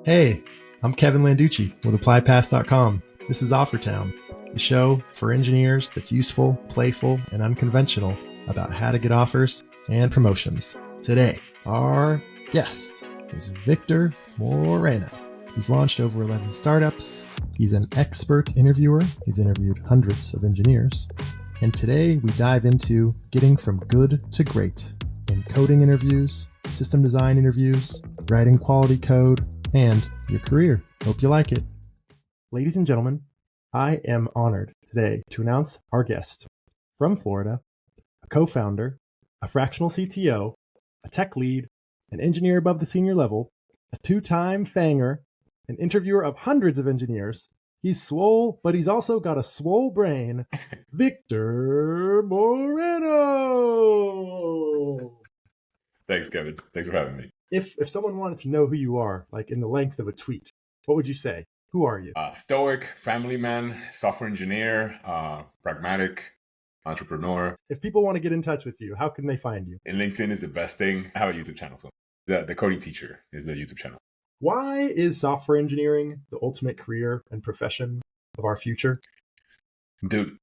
Hey, I'm Kevin Landucci with ApplyPass.com. This is OfferTown, the show for engineers that's useful, playful, and unconventional about how to get offers and promotions. Today, our guest is Victor Moreno. He's launched over 11 startups. He's an expert interviewer. He's interviewed hundreds of engineers. And today we dive into getting from good to great in coding interviews, system design interviews, writing quality code, and your career. Hope you like it. Ladies and gentlemen, I am honored today to announce our guest from Florida, a co-founder, a fractional CTO, a tech lead, an engineer above the senior level, a two-time FAANGer, an interviewer of hundreds of engineers. He's swole, but he's also got a swole brain. Victor Moreno. Thanks, Kevin. Thanks for having me. If someone wanted to know who you are, like in the length of a tweet, what would you say? Who are you? Stoic, family man, software engineer, pragmatic, entrepreneur. If people want to get in touch with you, how can they find you? And LinkedIn is the best thing. I have a YouTube channel too. The Coding Teacher is a YouTube channel. Why is software engineering the ultimate career and profession of our future? Dude,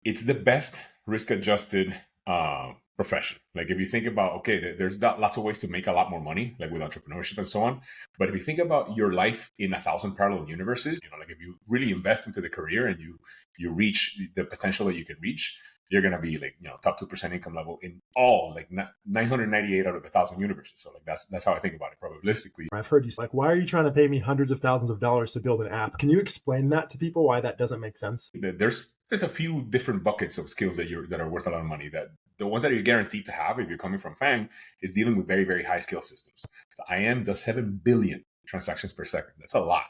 it's the best risk-adjusted profession. Like if you think about, okay, there's lots of ways to make a lot more money, like with entrepreneurship and so on. But if you think about your life in 1,000 parallel universes, like if you really invest into the career and you reach the potential that you can reach, you're going to be like, top 2% income level in all like 998 out of 1,000 universes. So like that's how I think about it probabilistically. I've heard you say, like, why are you trying to pay me hundreds of thousands of dollars to build an app? Can you explain that to people, why that doesn't make sense? There's a few different buckets of skills that are worth a lot of money. That the ones that you're guaranteed to have if you're coming from FAANG is dealing with very, very high skill systems. So IAM does 7 billion transactions per second. That's a lot.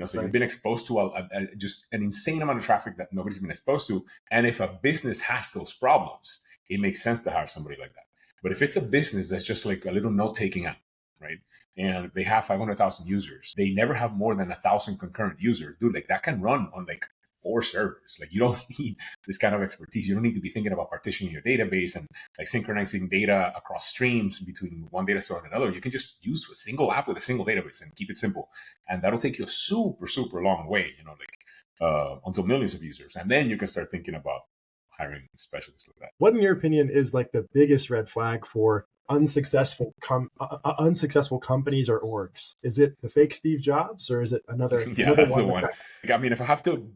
So You've been exposed to just an insane amount of traffic that nobody's been exposed to. And if a business has those problems, it makes sense to hire somebody like that. But if it's a business that's just like a little note-taking app, right? And they have 500,000 users, they never have more than 1,000 concurrent users. Dude, like that can run on like 4 servers. Like you don't need this kind of expertise. You don't need to be thinking about partitioning your database and like synchronizing data across streams between one data store and another. You can just use a single app with a single database and keep it simple. And that'll take you a super, super long way, until millions of users. And then you can start thinking about hiring specialists like that. What, in your opinion, is like the biggest red flag for unsuccessful companies or orgs? Is it the fake Steve Jobs, or is it another? Yeah, that's the one. I mean, if I have to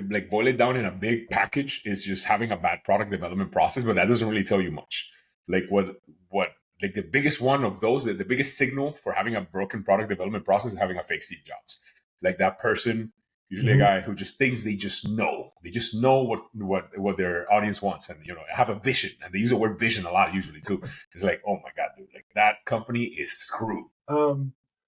like boil it down in a big package, is just having a bad product development process, but that doesn't really tell you much. Like what like the biggest one of those, the biggest signal for having a broken product development process is having a fake Steve Jobs. Like that person, usually a guy who just thinks they just know what their audience wants, and have a vision, and they use the word vision a lot usually too. It's like, oh my God, dude, like that company is screwed.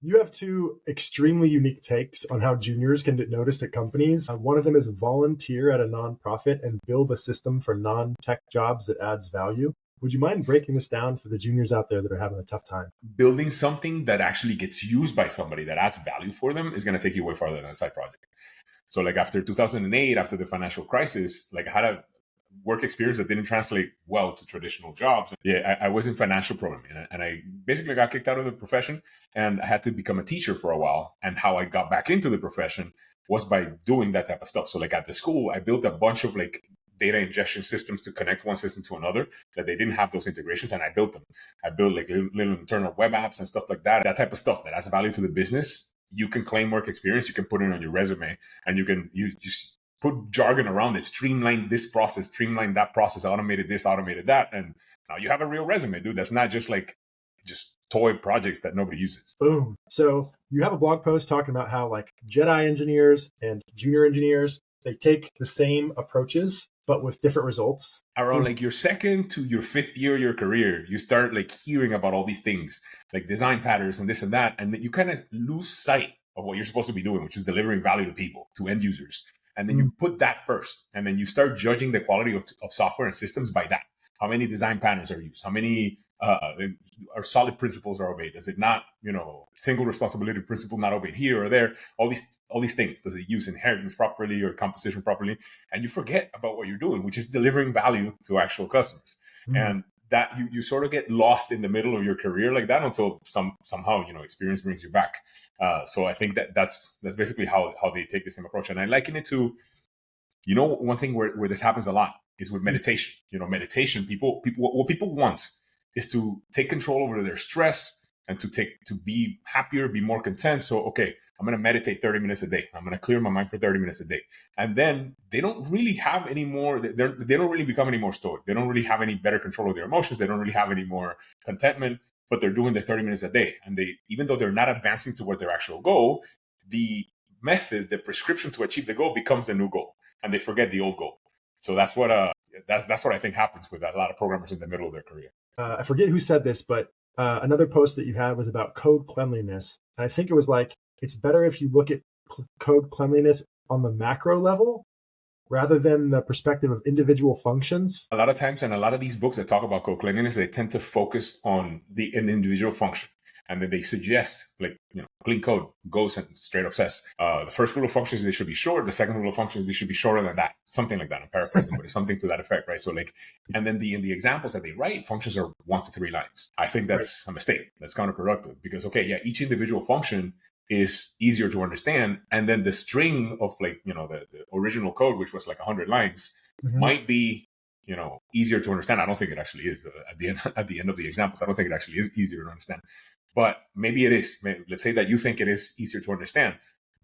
You have 2 extremely unique takes on how juniors can get noticed at companies. One of them is volunteer at a nonprofit and build a system for non-tech jobs that adds value. Would you mind breaking this down for the juniors out there that are having a tough time? Building something that actually gets used by somebody that adds value for them is going to take you way farther than a side project. So like after 2008, after the financial crisis, like I had a work experience that didn't translate well to traditional jobs. Yeah, I was in financial programming, and I basically got kicked out of the profession, and I had to become a teacher for a while. And how I got back into the profession was by doing that type of stuff. So like at the school, I built a bunch of like data ingestion systems to connect one system to another that they didn't have those integrations, and I built them. I built like little internal web apps and stuff like that. That type of stuff that adds value to the business. You can claim work experience, you can put it on your resume, and you just put jargon around it, streamline this process, streamline that process, automated this, automated that. And now you have a real resume, dude. That's not just toy projects that nobody uses. Boom. So you have a blog post talking about how like Jedi engineers and junior engineers, they take the same approaches, but with different results. Around like your 2nd to your 5th year of your career, you start like hearing about all these things, like design patterns and this and that. And then you kind of lose sight of what you're supposed to be doing, which is delivering value to people, to end users. And then you put that first, and then you start judging the quality of software and systems by that. How many design patterns are used? How many are solid principles are obeyed? Does it not, single responsibility principle not obeyed here or there? All these things. Does it use inheritance properly or composition properly? And you forget about what you're doing, which is delivering value to actual customers. And that you sort of get lost in the middle of your career like that until somehow, experience brings you back. So I think that's basically how they take the same approach. And I liken it to, one thing where this happens a lot is with meditation. Meditation, people what people want is to take control over their stress and to be happier, be more content. So, okay, I'm going to meditate 30 minutes a day. I'm going to clear my mind for 30 minutes a day. And then they don't really have any more, they don't really become any more stoic. They don't really have any better control of their emotions. They don't really have any more contentment, but they're doing their 30 minutes a day. And even though they're not advancing toward their actual goal, the method, the prescription to achieve the goal becomes the new goal, and they forget the old goal. So that's what I think happens with a lot of programmers in the middle of their career. I forget who said this, but another post that you had was about code cleanliness. And I think it was like, it's better if you look at code cleanliness on the macro level rather than the perspective of individual functions. A lot of times, and a lot of these books that talk about code cleanliness, they tend to focus on an individual function. And then they suggest, clean code goes and straight up says, the first rule of functions, they should be short. The second rule of functions, they should be shorter than that. Something like that. I'm paraphrasing, but it's something to that effect, right? So and then in the examples that they write, functions are 1 to 3 lines. I think that's a mistake. That's counterproductive because, each individual function is easier to understand. And then the string of the original code, which was 100 lines, might be, easier to understand. I don't think it actually is at the end of the examples. I don't think it actually is easier to understand. But maybe it is. Let's say that you think it is easier to understand,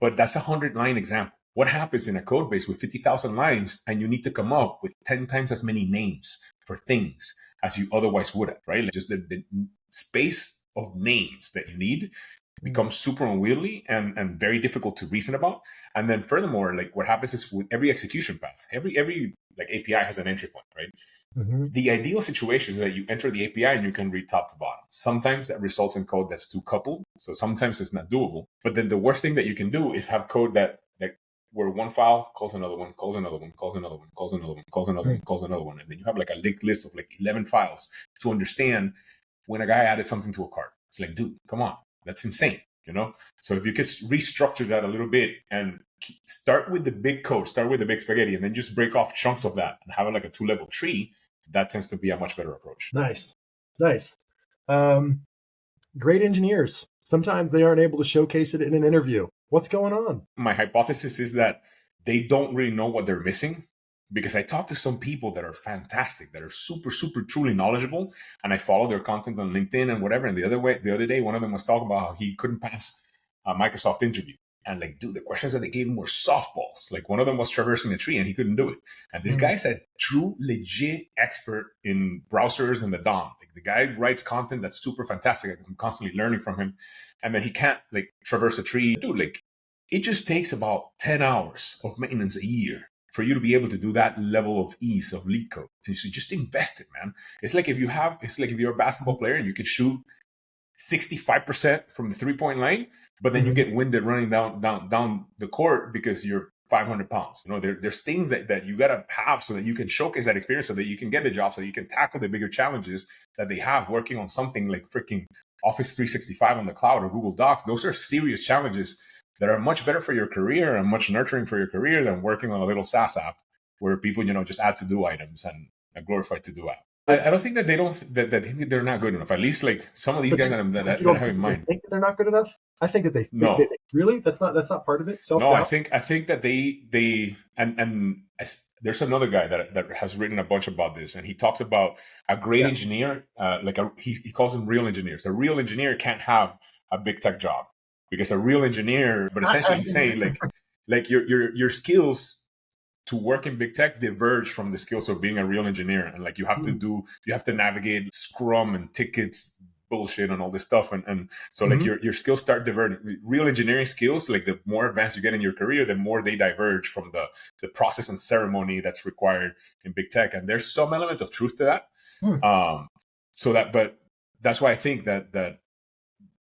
but that's a 100-line example. What happens in a code base with 50,000 lines and you need to come up with 10 times as many names for things as you otherwise would have, right? Just the space of names that you need becomes super unwieldy and very difficult to reason about. And then furthermore, what happens is with every execution path, every API has an entry point, right? The ideal situation is that you enter the API and you can read top to bottom. Sometimes that results in code that's too coupled. So sometimes it's not doable. But then the worst thing that you can do is have code that where one file calls another one, calls another one, calls another one, calls another one, calls another one, calls another one. And then you have a linked list of 11 files to understand when a guy added something to a cart. It's like, dude, come on. That's insane, So if you could restructure that a little bit and start with the big code, start with the big spaghetti, and then just break off chunks of that and have it like a 2-level tree, that tends to be a much better approach. Nice. Great engineers. Sometimes they aren't able to showcase it in an interview. What's going on? My hypothesis is that they don't really know what they're missing, because I talk to some people that are fantastic, that are super, super, truly knowledgeable, and I follow their content on LinkedIn and whatever. And the other day, one of them was talking about how he couldn't pass a Microsoft interview. And dude, the questions that they gave him were softballs. One of them was traversing a tree and he couldn't do it. And this guy's a true, legit expert in browsers and the DOM. The guy writes content that's super fantastic. I'm constantly learning from him. And then he can't traverse a tree. Dude, it just takes about 10 hours of maintenance a year for you to be able to do that level of ease of lead code. And you should just invest it, man. It's like if you're a basketball player and you can shoot 65% from the 3-point line, but then you get winded running down the court because you're 500 pounds. There's things that you got to have so that you can showcase that experience, so that you can get the job, so that you can tackle the bigger challenges that they have working on something like freaking Office 365 on the cloud or Google Docs. Those are serious challenges that are much better for your career and much nurturing for your career than working on a little SaaS app where people, just add to-do items and a glorified to-do app. I don't think that they think they're not good enough. At least some of these guys that I have in mind. Think that they're not good enough? I think that they really? That's not part of it. No, I think that they and there's another guy that has written a bunch about this, and he talks about a great engineer, he calls them real engineers. A real engineer can't have a big tech job, because a real engineer, but essentially he's saying your skills to work in big tech diverge from the skills of being a real engineer. And you have to navigate Scrum and tickets bullshit and all this stuff. And so your skills start diverging. Real engineering skills, the more advanced you get in your career, the more they diverge from the process and ceremony that's required in big tech. And there's some element of truth to that. But that's why I think that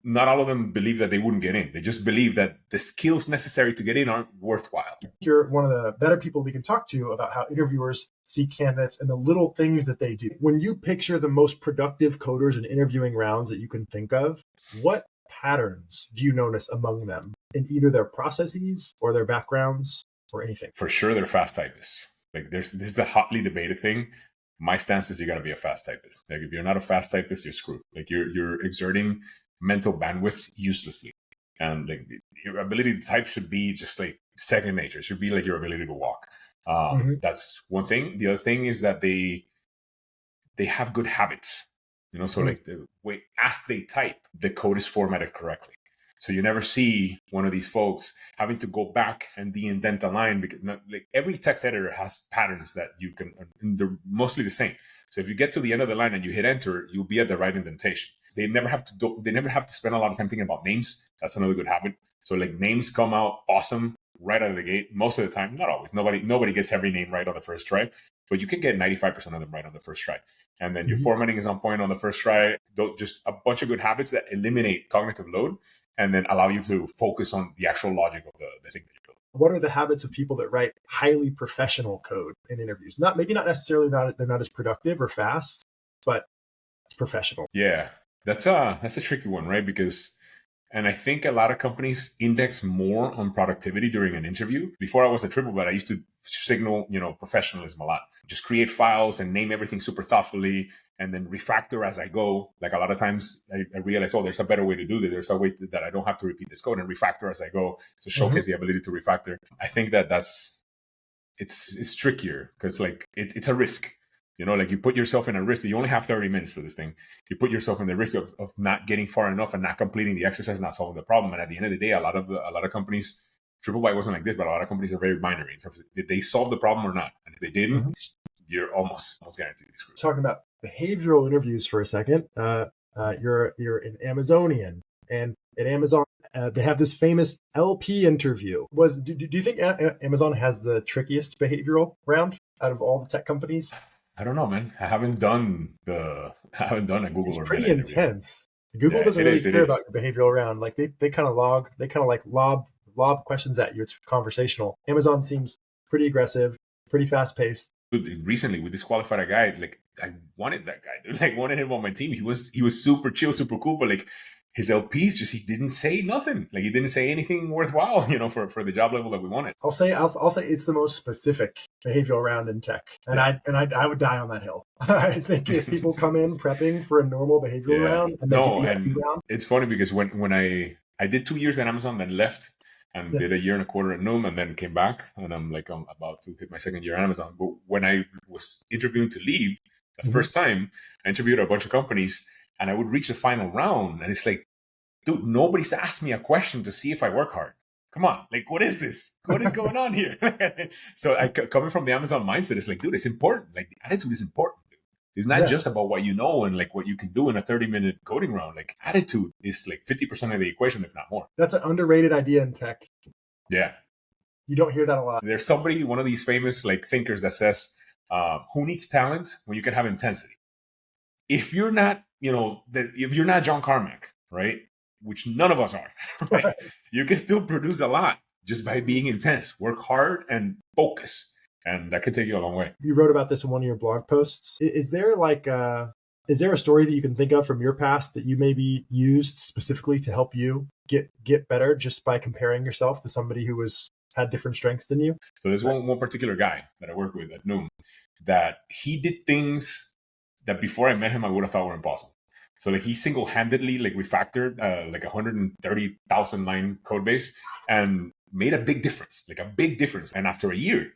not all of them believe that they wouldn't get in. They just believe that the skills necessary to get in aren't worthwhile. You're one of the better people we can talk to about how interviewers see candidates and the little things that they do. When you picture the most productive coders in interviewing rounds that you can think of, what patterns do you notice among them in either their processes or their backgrounds or anything? For sure, they're fast typists. This is a hotly debated thing. My stance is you got to be a fast typist. Like if you're not a fast typist, you're screwed. Like you're exerting mental bandwidth uselessly. And like your ability to type should be just like second nature. It should be like your ability to walk. That's one thing. The other thing is that they have good habits. So like the way as they type, the code is formatted correctly. So you never see one of these folks having to go back and de-indent a line, because like every text editor has patterns that you can, and they're mostly the same. So if you get to the end of the line and you hit enter, you'll be at the right indentation. They never have to spend a lot of time thinking about names. That's another good habit. So like names come out awesome right out of the gate. Most of the time, not always. Nobody gets every name right on the first try, but you can get 95% of them right on the first try. And then your formatting is on point on the first try. Just a bunch of good habits that eliminate cognitive load and then allow you to focus on the actual logic of the thing that you're building. What are the habits of people that write highly professional code in interviews? Maybe not necessarily that they're not as productive or fast, but it's professional. Yeah, that's a tricky one, right? And I think a lot of companies index more on productivity during an interview. Before I was a triple belt, I used to signal, professionalism a lot. Just create files and name everything super thoughtfully and then refactor as I go. Like a lot of times I realize, there's a better way to do this. There's a way that I don't have to repeat this code and refactor as I go to showcase the ability to refactor. I think it's trickier because like it's a risk. Like you put yourself in a risk. You only have 30 minutes for this thing. You put yourself in the risk of not getting far enough and not completing the exercise, not solving the problem. And at the end of the day, a lot of companies, TripleByte wasn't like this, but a lot of companies are very binary in terms of did they solve the problem or not? And if they didn't, you're almost guaranteed to be screwed. Talking about behavioral interviews for a second, you're an Amazonian, and at Amazon they have this famous LP interview. Do you think Amazon has the trickiest behavioral round out of all the tech companies? I don't know, man. I haven't done a Google. It's pretty intense. Google doesn't really care about your behavioral round. Like they kind of lob questions at you. It's conversational. Amazon seems pretty aggressive, pretty fast paced. Recently, we disqualified a guy. Like I wanted that guy, dude. Like wanted him on my team. He was super chill, super cool, but like his LPs he didn't say nothing. Like he didn't say anything worthwhile, for the job level that we wanted. I'll say it's the most specific behavioral round in tech, and I would die on that hill. I think if people come in prepping for a normal behavioral round and make it the LP round, it's funny because when I did 2 years at Amazon, then left and did a year and a quarter at Noom, and then came back, and I'm about to hit my second year at Amazon. But when I was interviewing to leave the first time, I interviewed a bunch of companies. And I would reach the final round, and it's like, dude, nobody's asked me a question to see if I work hard. Come on, like, what is this? What is going on here? So coming from the Amazon mindset, it's like, dude, it's important. Like, the attitude is important. Dude. It's not just about what you know and like what you can do in a 30-minute coding round. Like, attitude is like 50% of the equation, if not more. That's an underrated idea in tech. Yeah. You don't hear that a lot. There's one of these famous like thinkers that says, who needs talent when you can have intensity? If you're not, if you're not John Carmack, right, which none of us are, right, you can still produce a lot just by being intense. Work hard and focus, and that can take you a long way. You wrote about this in one of your blog posts. Is there a story that you can think of from your past that you maybe used specifically to help you get better just by comparing yourself to somebody who had different strengths than you? So there's one particular guy that I work with at Noom that he did things that before I met him, I would have thought were impossible. So like he single-handedly like refactored like 130,000 line code base and made a big difference. And after a year,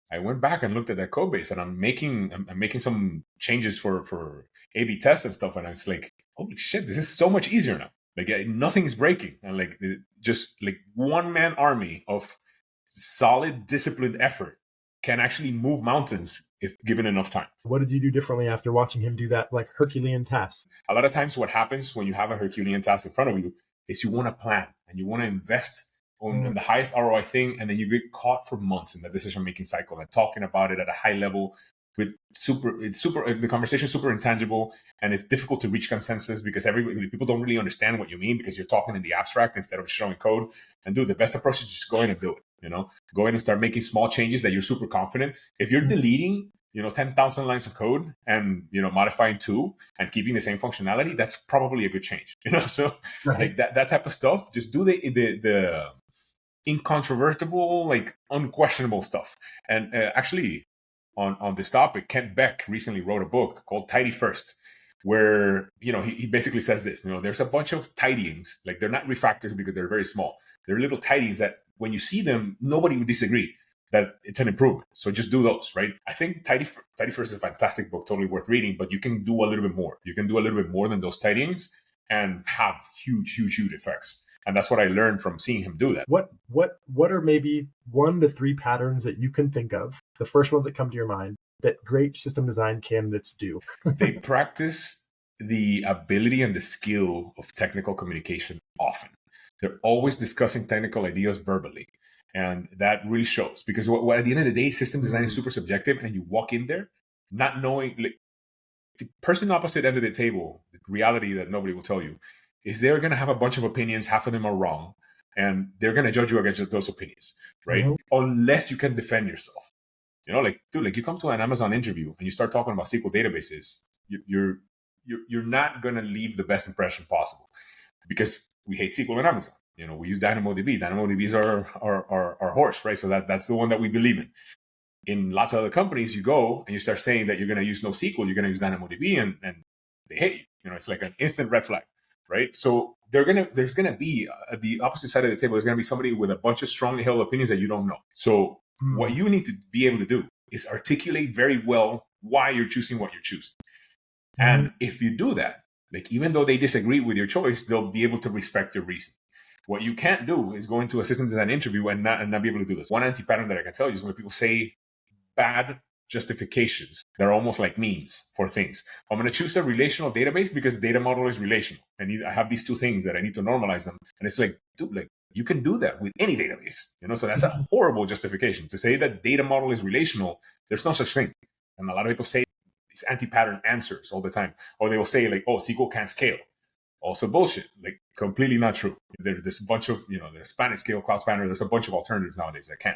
I went back and looked at that code base, and I'm making some changes for A/B tests and stuff. And I was like, holy shit, this is so much easier now. Like nothing is breaking, and like just like one-man army of solid, disciplined effort can actually move mountains if given enough time. What did you do differently after watching him do that, like Herculean task? A lot of times what happens when you have a Herculean task in front of you is you want to plan and you want to invest on the highest ROI thing, and then you get caught for months in the decision-making cycle and talking about it at a high level the conversation is super intangible, and it's difficult to reach consensus because people don't really understand what you mean because you're talking in the abstract instead of showing code. And the best approach is just go in and do it. Go in and start making small changes that you're super confident. If you're deleting 10,000 lines of code and modifying 2 and keeping the same functionality, that's probably a good change. So like that type of stuff, just do the incontrovertible, like unquestionable stuff. And actually, on this topic, Kent Beck recently wrote a book called Tidy First, where, he basically says this, there's a bunch of tidyings, like they're not refactors because they're very small. They're little tidyings that when you see them, nobody would disagree that it's an improvement. So just do those, right? I think Tidy First is a fantastic book, totally worth reading, but you can do a little bit more. You can do a little bit more than those tidyings and have huge, huge, huge effects. And that's what I learned from seeing him do that. What are maybe 1 to 3 patterns that you can think of, the first ones that come to your mind, that great system design candidates do? They practice the ability and the skill of technical communication often. They're always discussing technical ideas verbally. And that really shows, because at the end of the day, system design is super subjective, and you walk in there not knowing, like, the person opposite end of the table, the reality that nobody will tell you is they're going to have a bunch of opinions. Half of them are wrong, and they're going to judge you against those opinions, right? Mm-hmm. Unless you can defend yourself. Like, dude, like, you come to an Amazon interview and you start talking about SQL databases, you're not going to leave the best impression possible, because we hate SQL in Amazon. We use DynamoDB. DynamoDB is our horse, right? So that's the one that we believe in. In lots of other companies, you go and you start saying that you're going to use NoSQL, you're going to use DynamoDB, and they hate you. It's like an instant red flag, right? So there's going to be, at the opposite side of the table, there's going to be somebody with a bunch of strongly held opinions that you don't know. So what you need to be able to do is articulate very well why you're choosing what you're choosing. And if you do that, like, even though they disagree with your choice, they'll be able to respect your reason. What you can't do is go into a system design interview and not be able to do this. One anti-pattern that I can tell you is when people say bad justifications. They're almost like memes for things. I'm going to choose a relational database because the data model is relational. I have these 2 things that I need to normalize them. And it's like, dude, like, you can do that with any database. So that's a horrible justification. To say that data model is relational, there's no such thing. And a lot of people say these anti-pattern answers all the time. Or they will say, like, oh, SQL can't scale. Also bullshit, like, completely not true. There's a bunch of, there's Spanish scale, cloud spanner. There's a bunch of alternatives nowadays that can.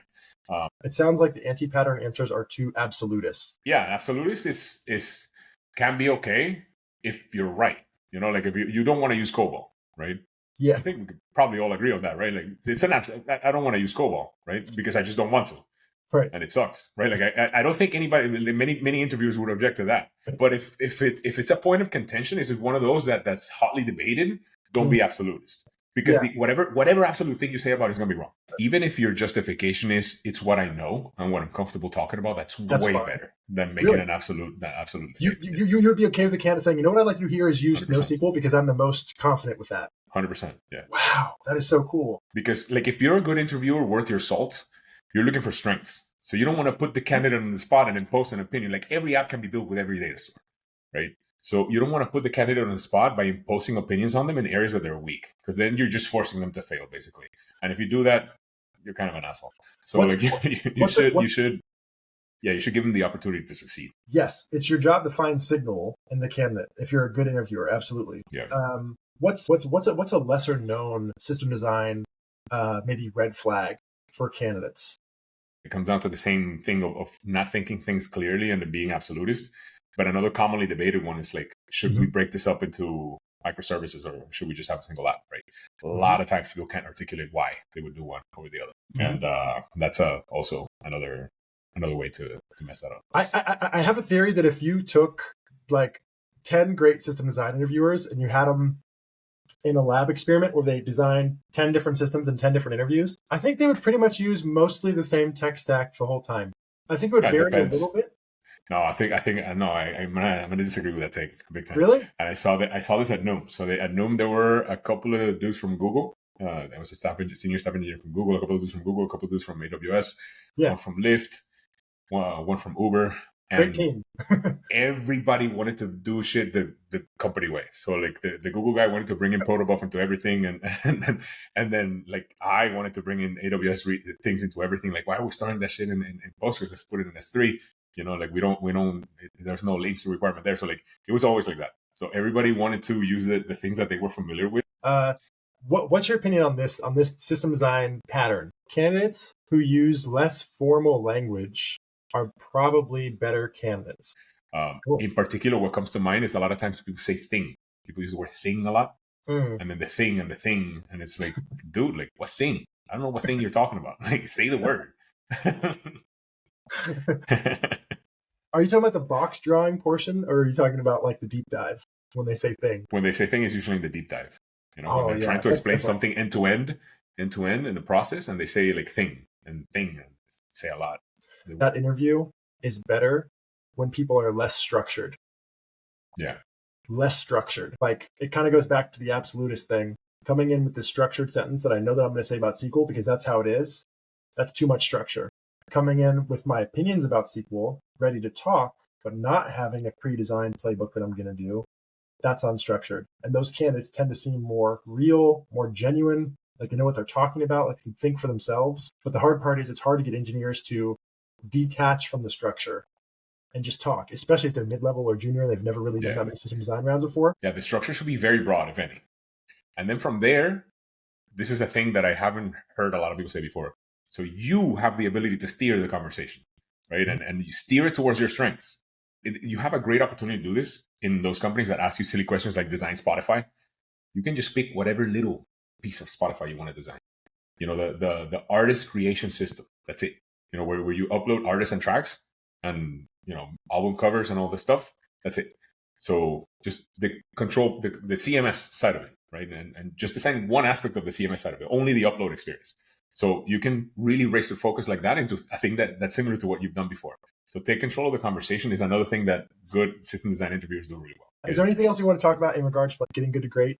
It sounds like the anti-pattern answers are too absolutist. Yeah, absolutist is can be okay if you're right. Like, if you don't want to use COBOL, right? Yes. I think we could probably all agree on that, right? Like, it's an I don't want to use COBOL, right? Because I just don't want to. Right. And it sucks, right? Like, I don't think anybody, many interviewers would object to that. But if it's a point of contention, is it one of those that's hotly debated? Don't be absolutist, because whatever absolute thing you say about it is going to be wrong. Even if your justification is it's what I know and what I'm comfortable talking about, that's way fine. Better than making an absolute. You'd be okay with the candidate saying, what I'd like to do here is use 100%. NoSQL because I'm the most confident with that. 100%. Yeah. Wow, that is so cool. Because, like, if you're a good interviewer worth your salt, you're looking for strengths. So you don't want to put the candidate on the spot and impose an opinion. Like, every app can be built with every data store, right? So you don't want to put the candidate on the spot by imposing opinions on them in areas that they're weak, because then you're just forcing them to fail, basically. And if you do that, you're kind of an asshole. So you should give them the opportunity to succeed. Yes, it's your job to find signal in the candidate if you're a good interviewer. Absolutely. Yeah. What's a lesser known system design maybe red flag for candidates? It comes down to the same thing of not thinking things clearly and being absolutist. But another commonly debated one is, like, should we break this up into microservices, or should we just have a single app, right? A lot of times people can't articulate why they would do one over the other. And that's also another way to mess that up. I have a theory that if you took, like, 10 great system design interviewers and you had them in a lab experiment where they designed 10 different systems and 10 different interviews, I think they would pretty much use mostly the same tech stack the whole time. I think it would vary a little bit. No, I'm gonna disagree with that take big time. Really? And I saw this at Noom. So at Noom, there were a couple of dudes from Google. There was a senior staff engineer from Google, a couple of dudes from Google, a couple of dudes from AWS, one from Lyft, one from Uber. And great team. Everybody wanted to do shit the company way. So, like, the Google guy wanted to bring in protobuf into everything, and then like, I wanted to bring in AWS things into everything. Like, why are we starting that shit in Postgres? Let's put it in S3. Like, we don't. There's no latency requirement there. So, like, it was always like that. So everybody wanted to use the things that they were familiar with. What's your opinion on this system design pattern? Candidates who use less formal language are probably better candidates. Cool. In particular, what comes to mind is a lot of times people say thing. People use the word thing a lot. And then the thing. And it's like, dude, like, what thing? I don't know what thing you're talking about. Like, say the word. Are you talking about the box drawing portion, or are you talking about like the deep dive when they say thing? When they say thing, is usually in the deep dive. When they're trying to That's explain different. something end to end in the process, and they say like thing and thing, and say a lot. That interview is better when people are less structured. Yeah. Less structured. Like it kind of goes back to the absolutist thing. Coming in with this structured sentence that I know that I'm going to say about SQL because that's how it is. That's too much structure. Coming in with my opinions about SQL, ready to talk, but not having a pre-designed playbook that I'm going to do, that's unstructured. And those candidates tend to seem more real, more genuine, like they know what they're talking about, like they can think for themselves. But the hard part is it's hard to get engineers to detach from the structure and just talk, especially if they're mid-level or junior. They've never really done that many system design rounds before. Yeah, the structure should be very broad, if any. And then from there, this is a thing that I haven't heard a lot of people say before. So you have the ability to steer the conversation, right? And you steer it towards your strengths. You have a great opportunity to do this in those companies that ask you silly questions like design Spotify. You can just pick whatever little piece of Spotify you want to design. The artist creation system. That's it. Where you upload artists and tracks and, album covers and all this stuff. That's it. So just the control, the CMS side of it, right? And just design one aspect of the CMS side of it, only the upload experience. So you can really raise the focus like that into a thing that's similar to what you've done before. So take control of the conversation is another thing that good system design interviewers do really well. Is there anything else you want to talk about in regards to like getting good to great?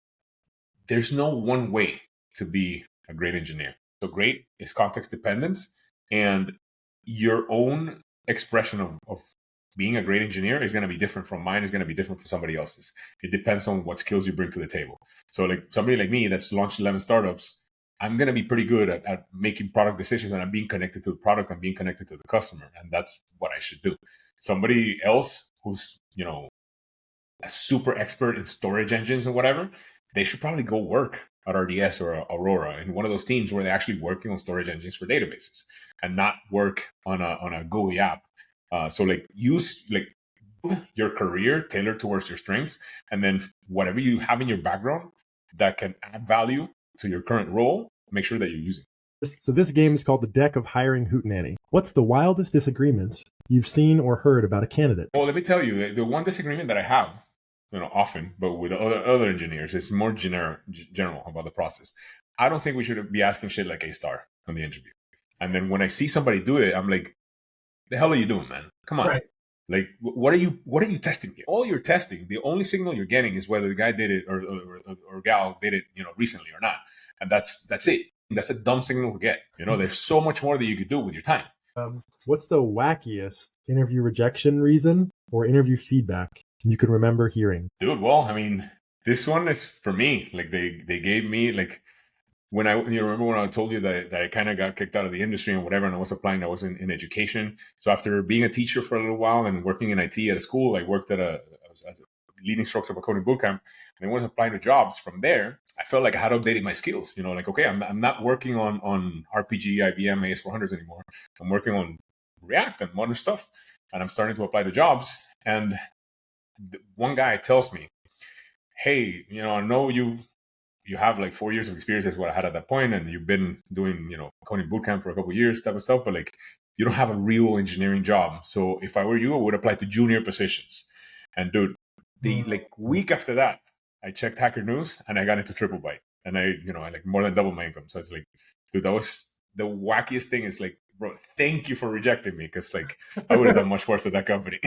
There's no one way to be a great engineer. So great is context dependent, and your own expression of being a great engineer is going to be different from mine, is going to be different from somebody else's. It depends on what skills you bring to the table. So like somebody like me that's launched 11 startups, I'm going to be pretty good at making product decisions, and I'm being connected to the product and being connected to the customer. And that's what I should do. Somebody else who's, a super expert in storage engines or whatever, they should probably go work at RDS or Aurora in one of those teams where they're actually working on storage engines for databases and not work on a GUI app. So use your career tailored towards your strengths, and then whatever you have in your background that can add value to your current role, make sure that you're using. So this game is called the Deck of Hiring Hootenanny. What's the wildest disagreement you've seen or heard about a candidate? Well, let me tell you, the one disagreement that I have, often, but with other engineers, is more general about the process. I don't think we should be asking shit like A-star on the interview. And then when I see somebody do it, I'm like, the hell are you doing, man? Come on. Right. Like, what are you testing here? All you're testing, the only signal you're getting is whether the guy did it or gal did it, recently or not. And that's it. That's a dumb signal to get. There's so much more that you could do with your time. What's the wackiest interview rejection reason or interview feedback you can remember hearing? Dude, well, I mean, this one is for me. Like they gave me like, when remember when I told you that I kind of got kicked out of the industry and whatever, and I was applying, I was in education. So after being a teacher for a little while and working in IT at a school, I worked as a leading instructor of a coding bootcamp, and I was applying to jobs from there. I felt like I had updated my skills, okay, I'm not working on RPG, IBM, AS400s anymore. I'm working on React and modern stuff, and I'm starting to apply to jobs. And one guy tells me, hey, I know you have like 4 years of experience is what I had at that point, and you've been doing, coding bootcamp for a couple of years, type of stuff, but like you don't have a real engineering job. So if I were you, I would apply to junior positions. And dude, the week after that, I checked Hacker News and I got into TripleByte, and I like more than doubled my income. So it's like, dude, that was the wackiest thing. Is like, bro, thank you for rejecting me, because like I would have done much worse at that company.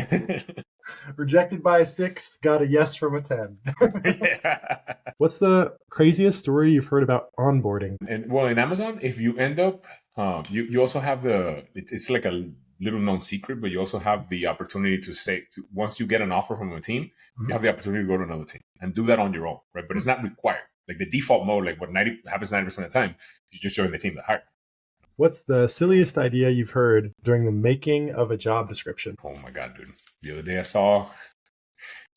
Rejected by a 6, got a yes from a 10. Yeah. What's the craziest story you've heard about onboarding? And well, in Amazon, if you end up, you also have it's like a little known secret, but you also have the opportunity to say, once you get an offer from a team, you have the opportunity to go to another team and do that on your own, right? But it's not required. Like the default mode, like what happens 90% of the time, you just join the team that hired. What's the silliest idea you've heard during the making of a job description? Oh my God, dude. The other day I saw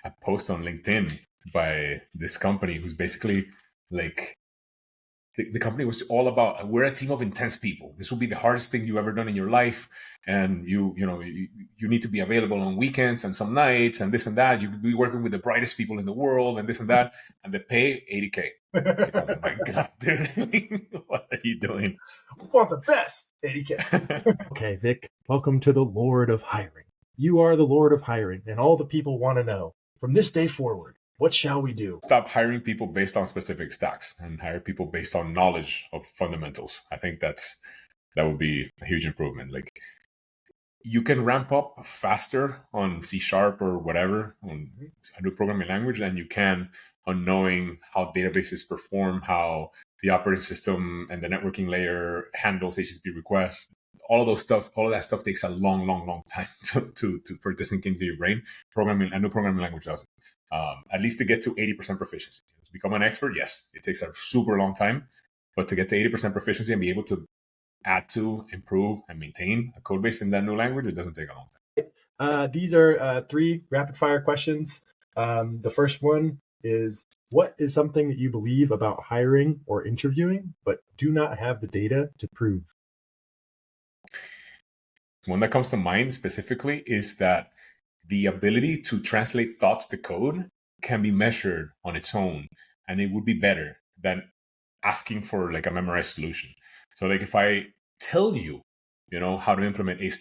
a post on LinkedIn by this company who's basically like, the company was all about, we're a team of intense people. This will be the hardest thing you've ever done in your life. And you need to be available on weekends and some nights and this and that. You'll be working with the brightest people in the world and this and that. And they pay $80K. Like, oh my God, dude. What are you doing? We want the best. $80K. Okay, Vic, welcome to the Lord of Hiring. You are the Lord of hiring, and all the people want to know, from this day forward, what shall we do? Stop hiring people based on specific stacks and hire people based on knowledge of fundamentals. I think that would be a huge improvement. Like, you can ramp up faster on C# or whatever, on a new programming language, than you can on knowing how databases perform, how the operating system and the networking layer handles HTTP requests. All of that stuff takes a long time for this sink into your brain. A new programming language doesn't. At least to get to 80% proficiency. To become an expert, yes, it takes a super long time, but to get to 80% proficiency and be able to add to, improve, and maintain a code base in that new language, it doesn't take a long time. These are 3 rapid fire questions. The first one is, what is something that you believe about hiring or interviewing, but do not have the data to prove? One that comes to mind specifically is that the ability to translate thoughts to code can be measured on its own, and it would be better than asking for like a memorized solution. So like if I tell you, how to implement A*,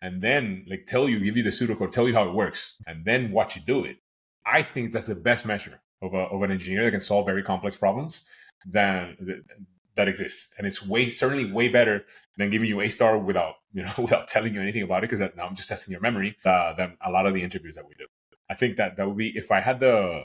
and then like give you the pseudocode, tell you how it works, and then watch you do it, I think that's the best measure of an engineer that can solve very complex problems that exists. And it's certainly way better than giving you A* without telling you anything about it, because now I'm just testing your memory, than a lot of the interviews that we do. I think that would be, if I had the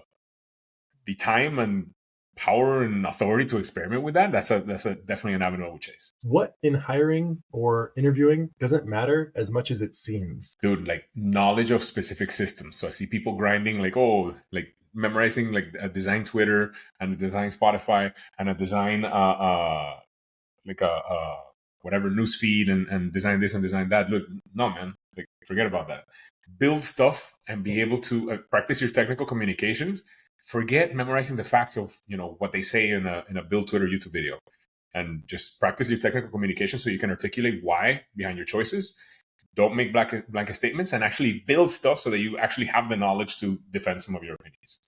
time and power and authority to experiment with that, that's definitely an avenue I would chase. What in hiring or interviewing doesn't matter as much as it seems? Dude, like knowledge of specific systems. So I see people grinding like memorizing like a design Twitter and a design Spotify and a design whatever newsfeed and design this and design that. Look, no man, like forget about that. Build stuff and be able to practice your technical communications. Forget memorizing the facts of what they say in a build Twitter YouTube video, and just practice your technical communication so you can articulate why behind your choices. Don't make blanket statements, and actually build stuff so that you actually have the knowledge to defend some of your opinions.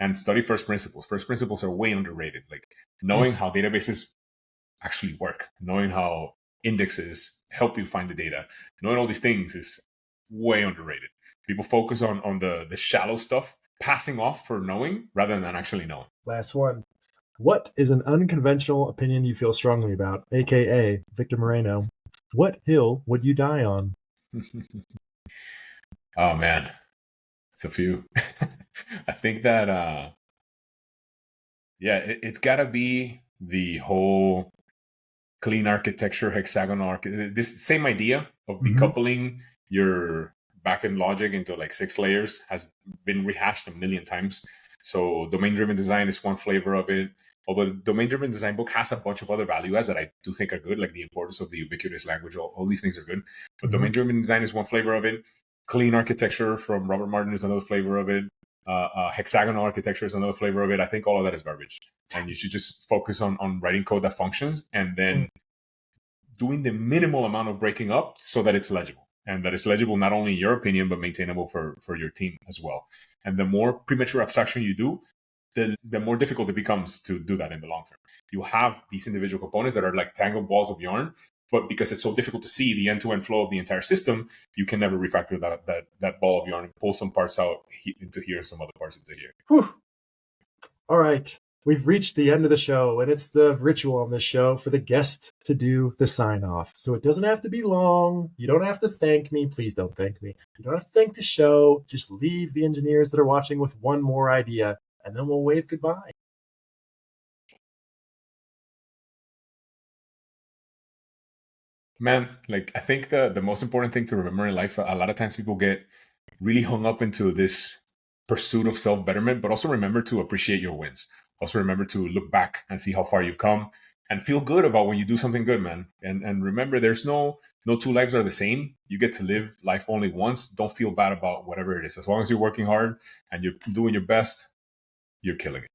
And study first principles. First principles are way underrated. Like knowing how databases actually work, knowing how indexes help you find the data, knowing all these things is way underrated. People focus on the shallow stuff, passing off for knowing rather than actually knowing. Last one. What is an unconventional opinion you feel strongly about, aka Victor Moreno? What hill would you die on? Oh man, it's a few. I think that it's got to be the whole clean architecture, hexagonal architecture. This same idea of decoupling your backend logic into like 6 layers has been rehashed a million times. So domain-driven design is one flavor of it. Although the domain-driven design book has a bunch of other value adds that I do think are good, like the importance of the ubiquitous language. All these things are good. But domain-driven design is one flavor of it. Clean architecture from Robert Martin is another flavor of it. Hexagonal architecture is another flavor of it. I think all of that is garbage. And you should just focus on writing code that functions, and then doing the minimal amount of breaking up so that it's legible. And that it's legible not only in your opinion, but maintainable for your team as well. And the more premature abstraction you do, the more difficult it becomes to do that in the long term. You have these individual components that are like tangled balls of yarn, but because it's so difficult to see the end-to-end flow of the entire system, you can never refactor that ball of yarn and pull some parts out into here, some other parts into here. Whew. All right. We've reached the end of the show, and it's the ritual on this show for the guest to do the sign-off. So it doesn't have to be long. You don't have to thank me. Please don't thank me. You don't have to thank the show. Just leave the engineers that are watching with one more idea, and then we'll wave goodbye. Man, like I think the most important thing to remember in life, a lot of times people get really hung up into this pursuit of self-betterment, but also remember to appreciate your wins. Also remember to look back and see how far you've come and feel good about when you do something good, man. And remember, there's no 2 lives are the same. You get to live life only once. Don't feel bad about whatever it is. As long as you're working hard and you're doing your best, you're killing it.